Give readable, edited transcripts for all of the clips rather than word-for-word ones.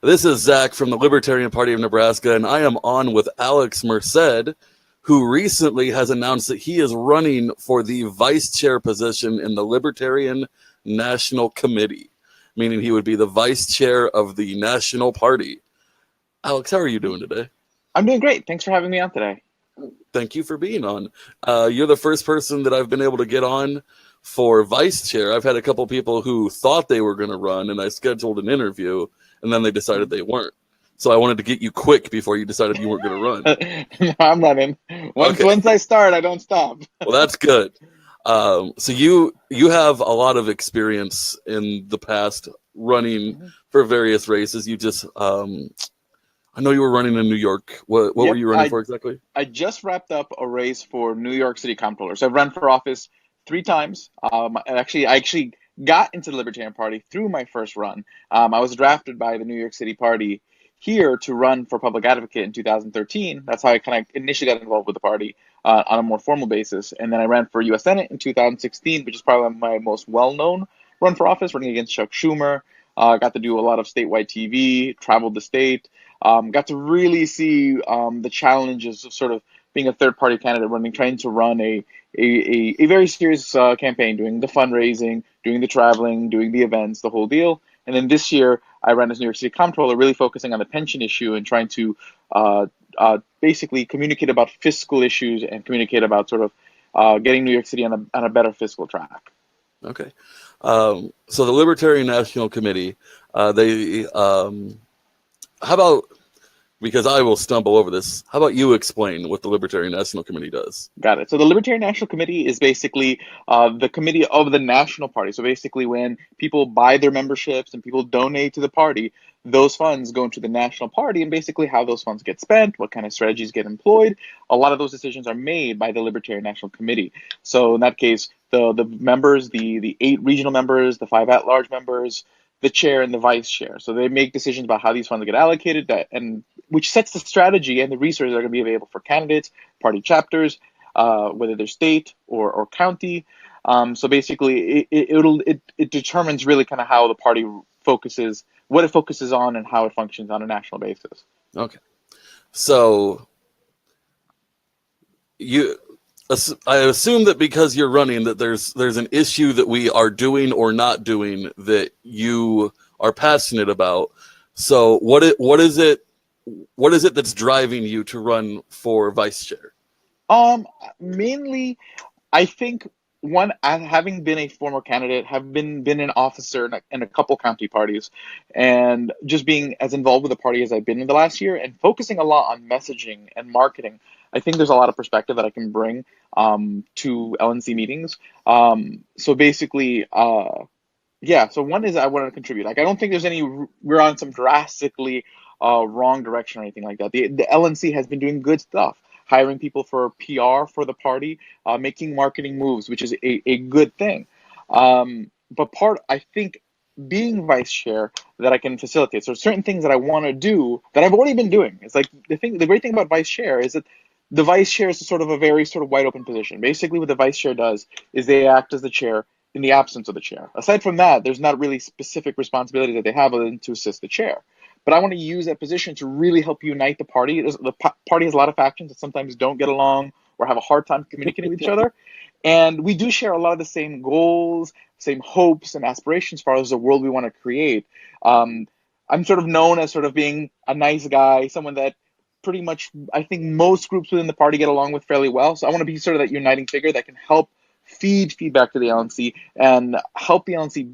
This is Zach from the Libertarian Party of Nebraska, and I am on with Alex Merced, who recently has announced that he is running for the vice chair position in the Libertarian National Committee, meaning he would be the vice chair of the National Party. Alex, how are you doing today? I'm doing great. Thanks for having me on today. Thank you for being on. You're the first person that I've been able to get on for vice chair. I've had a couple people who thought they were going to run, and I scheduled an interview, and then they decided they weren't. So I wanted to get you quick before you decided you weren't going to run. I'm running. Once Okay, I start, I don't stop. well that's good. So you have a lot of experience in the past running for various races. You just I know you were running in New York. What were Yep, you running for exactly? I just wrapped up a race for New York City Comptroller. So I've run for office 3 times. I actually got into the Libertarian Party through my first run. I was drafted by the New York City Party here to run for public advocate in 2013. That's how I kind of initially got involved with the party on a more formal basis. And then I ran for U.S. Senate in 2016, which is probably my most well-known run for office, running against Chuck Schumer. Got to do a lot of statewide TV, traveled the state. Got to really see the challenges of sort of being a third-party candidate, trying to run a very serious campaign, doing the fundraising, doing the traveling, doing the events, the whole deal. And then this year, I ran as New York City Comptroller, really focusing on the pension issue and trying to basically communicate about fiscal issues and communicate about sort of getting New York City on a better fiscal track. Okay. So the Libertarian National Committee, how about, because I will stumble over this, how about you explain what the Libertarian National Committee does? Got it. So the Libertarian National Committee is basically the committee of the National Party. So basically, when people buy their memberships and people donate to the party, those funds go into the National Party, and basically how those funds get spent, what kind of strategies get employed, a lot of those decisions are made by the Libertarian National Committee. So in that case, the members, the 8 regional members, the 5 at-large members, the chair and the vice chair. So they make decisions about how these funds get allocated, and which sets the strategy and the resources that are going to be available for candidates, party chapters, whether they're state or county. So basically, it determines really kind of how the party focuses, what it focuses on, and how it functions on a national basis. Okay. So I assume that because you're running, that there's an issue that we are doing or not doing that you are passionate about. So what is it that's driving you to run for vice chair? Mainly, I think one, having been a former candidate, have been an officer in a couple county parties, and just being as involved with the party as I've been in the last year, and focusing a lot on messaging and marketing. I think there's a lot of perspective that I can bring to LNC meetings. So basically, yeah. So one is I want to contribute. Like I don't think there's any we're on some drastically wrong direction or anything like that. The LNC has been doing good stuff, hiring people for PR for the party, making marketing moves, which is a good thing. But I think being vice chair that I can facilitate. So certain things that I want to do that I've already been doing. It's like the great thing about vice chair is that the vice chair is sort of a very sort of wide open position. Basically, what the vice chair does is they act as the chair in the absence of the chair. Aside from that, there's not really specific responsibilities that they have other than to assist the chair. But I want to use that position to really help unite the party. The party has a lot of factions that sometimes don't get along or have a hard time communicating with each other. And we do share a lot of the same goals, same hopes and aspirations as far as the world we want to create. I'm sort of known as sort of being a nice guy, someone that pretty much I think most groups within the party get along with fairly well. So I want to be sort of that uniting figure that can help feed feedback to the LNC and help the LNC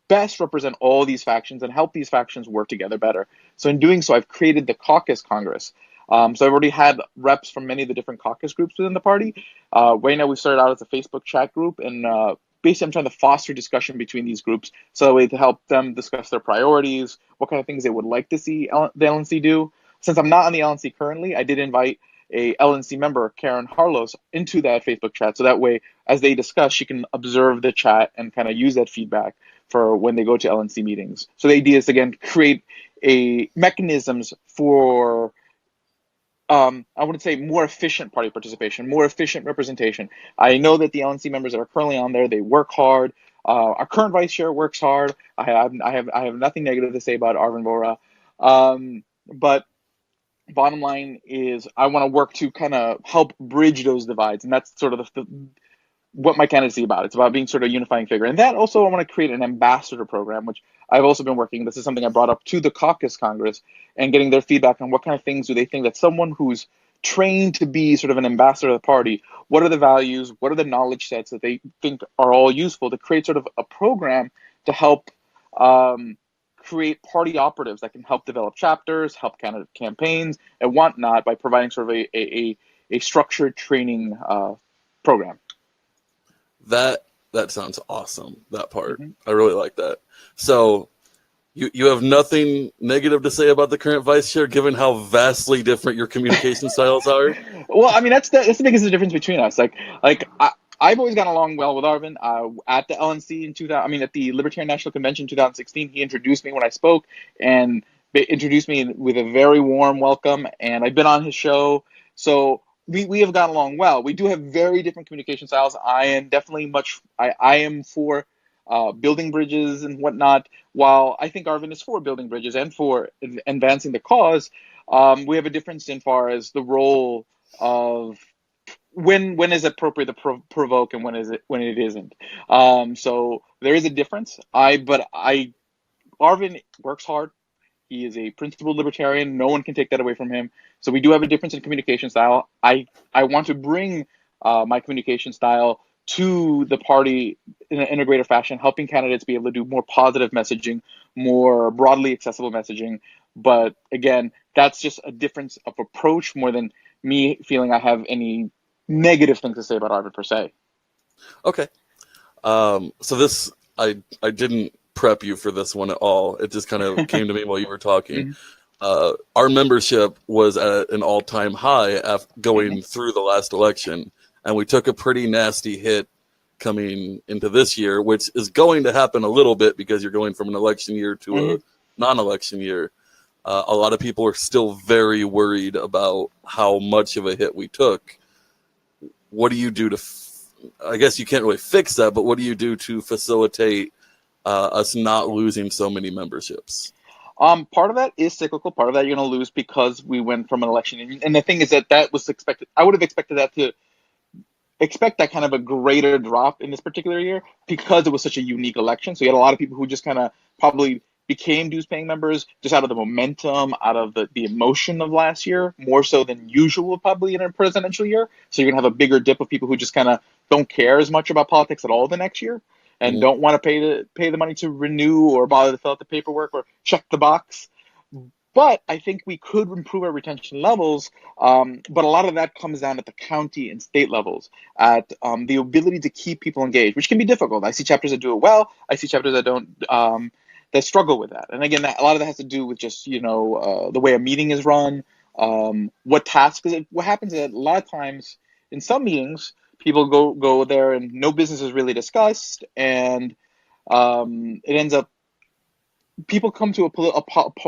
best represent all these factions and help these factions work together better. So in doing so, I've created the Caucus Congress. So I've already had reps from many of the different caucus groups within the party. Right now, we started out as a Facebook chat group, and basically I'm trying to foster discussion between these groups so that way to help them discuss their priorities, what kind of things they would like to see the LNC do. Since I'm not on the LNC currently, I did invite a LNC member, Karen Harlos, into that Facebook chat. So that way, as they discuss, she can observe the chat and kind of use that feedback for when they go to LNC meetings. So the idea is, again, create mechanisms for, I would say, more efficient party participation, more efficient representation. I know that the LNC members that are currently on there, they work hard. Our current vice chair works hard. I have nothing negative to say about Arvin Vora. But bottom line is I want to work to kind of help bridge those divides. And that's sort of what my candidacy about. It's about being sort of a unifying figure. And that also, I want to create an ambassador program, which I've also been working. This is something I brought up to the caucus Congress and getting their feedback on what kind of things do they think that someone who's trained to be sort of an ambassador of the party, what are the values, what are the knowledge sets that they think are all useful to create sort of a program to help create party operatives that can help develop chapters, help candidate campaigns, and whatnot by providing sort of a structured training program. That sounds awesome. That part. Mm-hmm. I really like that. So you have nothing negative to say about the current vice chair, given how vastly different your communication styles are? Well, I mean, that's the biggest difference between us. I've always gotten along well with Arvin. At the LNC in 2000, I mean, at the Libertarian National Convention in 2016, he introduced me when I spoke and introduced me with a very warm welcome. And I've been on his show, so we have gotten along well. We do have very different communication styles. I am definitely I am for building bridges and whatnot, while I think Arvin is for building bridges and for advancing the cause. We have a difference in far as the role of when is appropriate to provoke and when it isn't. So there is a difference. Arvin works hard. He is a principled libertarian. No one can take that away from him. So we do have a difference in communication style. I want to bring my communication style to the party in a greater fashion, helping candidates be able to do more positive messaging, more broadly accessible messaging. But again, that's just a difference of approach more than me feeling I have any negative things to say about Arvid per se. Okay. So this, I didn't prep you for this one at all. It just kind of came to me while you were talking. Mm-hmm. Our membership was at an all-time high going Mm-hmm. through the last election, and we took a pretty nasty hit coming into this year, which is going to happen a little bit because you're going from an election year to Mm-hmm. a non-election year. A lot of people are still very worried about how much of a hit we took. What do you do to I guess you can't really fix that, but what do you do to facilitate us not losing so many memberships? Part of that is cyclical. Part of that you're going to lose because we went from an election. And the thing is that was expected. I would have expected that to expect that kind of a greater drop in this particular year because it was such a unique election. So you had a lot of people who just kind of probably became dues paying members just out of the momentum, out of the emotion of last year, more so than usual probably in a presidential year. So you're going to have a bigger dip of people who just kind of don't care as much about politics at all the next year and Mm-hmm. don't want to pay the money to renew or bother to fill out the paperwork or check the box. But I think we could improve our retention levels. But a lot of that comes down at the county and state levels, at the ability to keep people engaged, which can be difficult. I see chapters that do it well. I see chapters that don't, that struggle with that. And again, a lot of that has to do with just, the way a meeting is run, what tasks, because what happens is a lot of times in some meetings, people go there and no business is really discussed. And it ends up people come to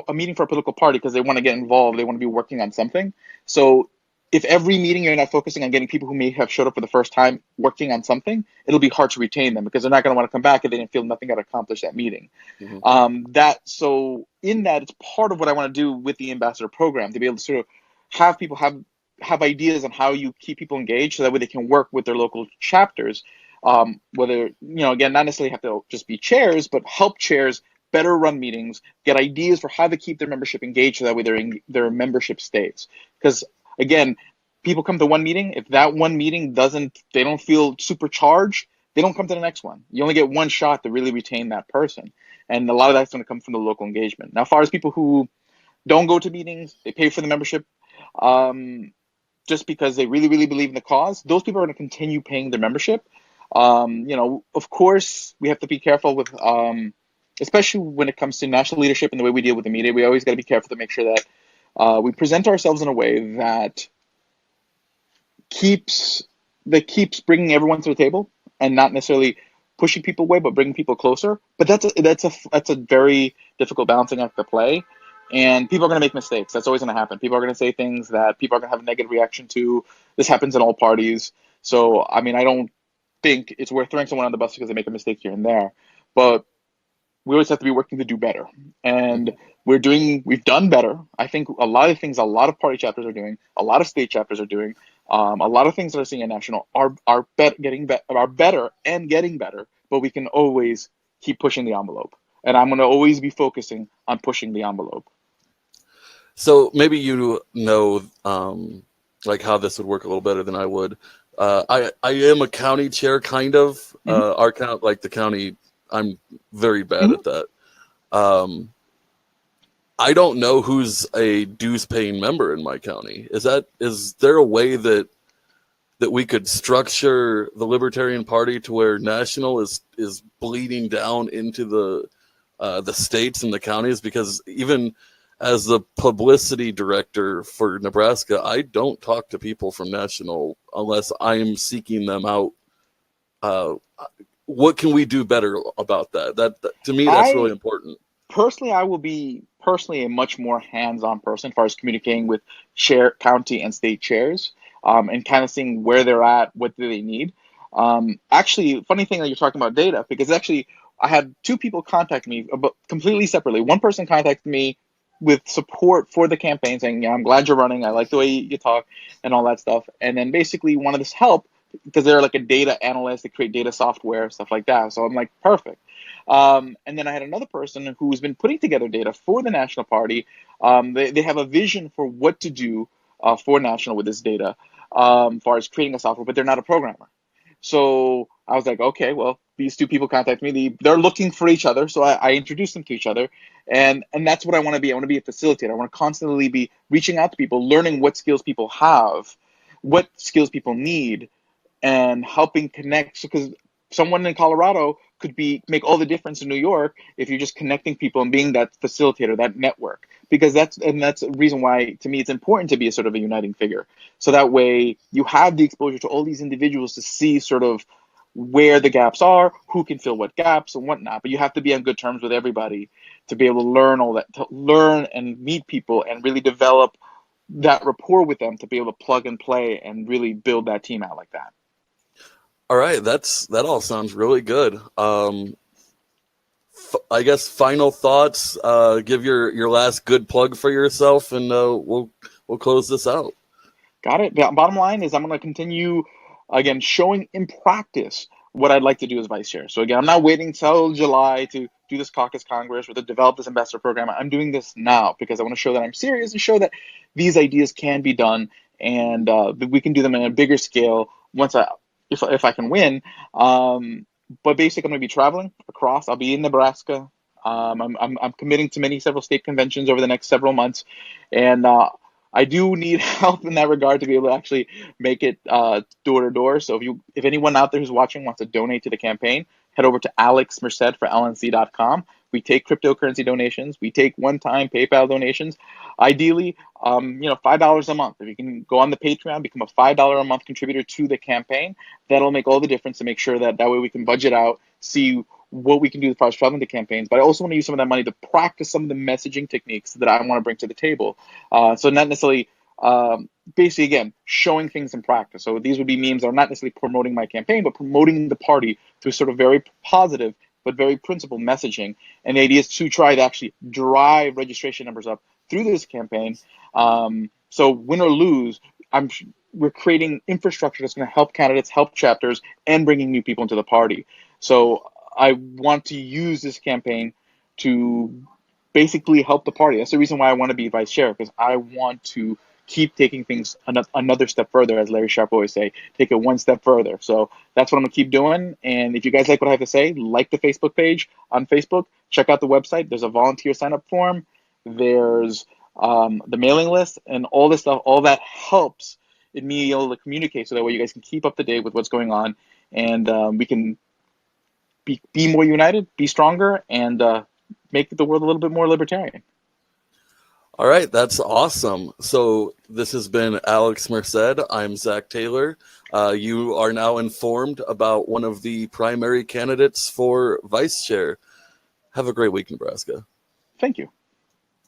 a meeting for a political party because they want to get involved. They want to be working on something. So if every meeting you're not focusing on getting people who may have showed up for the first time working on something, it'll be hard to retain them because they're not going to want to come back if they didn't feel nothing got accomplished that meeting. Mm-hmm. So in that, it's part of what I want to do with the ambassador program to be able to sort of have people have ideas on how you keep people engaged so that way they can work with their local chapters. Whether, again, not necessarily have to just be chairs, but help chairs better run meetings, get ideas for how to keep their membership engaged so that way their membership stays. Because again, people come to one meeting. If that one meeting they don't feel supercharged, they don't come to the next one. You only get one shot to really retain that person. And a lot of that's going to come from the local engagement. Now, as far as people who don't go to meetings, they pay for the membership just because they really, really believe in the cause, those people are going to continue paying their membership. Of course, we have to be careful with especially when it comes to national leadership and the way we deal with the media. We always got to be careful to make sure that we present ourselves in a way that keeps bringing everyone to the table and not necessarily pushing people away, but bringing people closer. But that's a very difficult balancing act to play. And people are going to make mistakes. That's always going to happen. People are going to say things that people are going to have a negative reaction to. This happens in all parties. So, I mean, I don't think it's worth throwing someone on the bus because they make a mistake here and there. But we always have to be working to do better. And we've done better. I think a lot of things a lot of party chapters are doing, a lot of state chapters are doing, a lot of things that are seeing at national are better and getting better, but we can always keep pushing the envelope. And I'm going to always be focusing on pushing the envelope. So maybe you know, like how this would work a little better than I would. I am a county chair, kind of. Our like the county, I'm very bad at that. I don't know who's a dues paying member in my county. Is there a way that we could structure the Libertarian Party to where national is bleeding down into the states and the counties? Because even as the publicity director for Nebraska, I don't talk to people from national unless I'm seeking them out. What can we do better about that? That to me, that's really important. Personally, I will be a much more hands-on person as far as communicating with county and state chairs, and kind of seeing where they're at, what do they need. Actually, funny thing that you're talking about data, because actually I had two people contact me about completely separately. One person contacted me with support for the campaign, saying, "Yeah, I'm glad you're running. I like the way you talk and all that stuff." And then basically wanted this help because they're like a data analyst, they create data software, stuff like that. So I'm like, perfect. And then I had another person who's been putting together data for the National Party. They have a vision for what to do for National with this data, as far as creating a software, but they're not a programmer. So I was like, okay, well, these two people contact me. They're looking for each other, so I introduced them to each other, and that's what I want to be. I want to be a facilitator. I want to constantly be reaching out to people, learning what skills people have, what skills people need, and helping connect. Because someone in Colorado could make all the difference in New York if you're just connecting people and being that facilitator, that network. Because that's the reason why, to me, it's important to be a sort of a uniting figure. So that way you have the exposure to all these individuals to see sort of where the gaps are, who can fill what gaps and whatnot. But you have to be on good terms with everybody to be able to learn all that, to learn and meet people and really develop that rapport with them, to be able to plug and play and really build that team out like that. All right, that all sounds really good. I guess final thoughts. Give your last good plug for yourself, and we'll close this out. Got it. Bottom line is I'm going to continue, again, showing in practice what I'd like to do as vice chair. So again, I'm not waiting till July to do this caucus congress or to develop this ambassador program. I'm doing this now because I want to show that I'm serious and show that these ideas can be done, and that we can do them in a bigger scale if I can win. But basically, I'm going to be traveling across. I'll be in Nebraska. I'm committing to several state conventions over the next several months, and I do need help in that regard to be able to actually make it door to door. So if anyone out there who's watching wants to donate to the campaign, head over to Alex Merced for LNC.com. We take cryptocurrency donations. We take one-time PayPal donations. Ideally, $5 a month. If you can go on the Patreon, become a $5 a month contributor to the campaign, that'll make all the difference to make sure that way we can budget out, see what we can do as far as traveling to campaigns. But I also want to use some of that money to practice some of the messaging techniques that I want to bring to the table. So not necessarily, basically, again, showing things in practice. So these would be memes that are not necessarily promoting my campaign, but promoting the party through sort of very positive but very principled messaging. And the idea is to try to actually drive registration numbers up through this campaign. So win or lose, we're creating infrastructure that's going to help candidates, help chapters, and bringing new people into the party. So I want to use this campaign to basically help the party. That's the reason why I want to be vice chair, because I want to keep taking things another step further, as Larry Sharp always say, take it one step further. So that's what I'm going to keep doing. And if you guys like what I have to say, like the Facebook page on Facebook, check out the website. There's a volunteer sign-up form. There's the mailing list, and all this stuff. All that helps in me being able to communicate, so that way you guys can keep up to date with what's going on, and we can be more united, be stronger, and make the world a little bit more libertarian. All right, that's awesome. So this has been Alex Merced. I'm Zach Taylor. You are now informed about one of the primary candidates for vice chair. Have a great week, Nebraska. Thank you.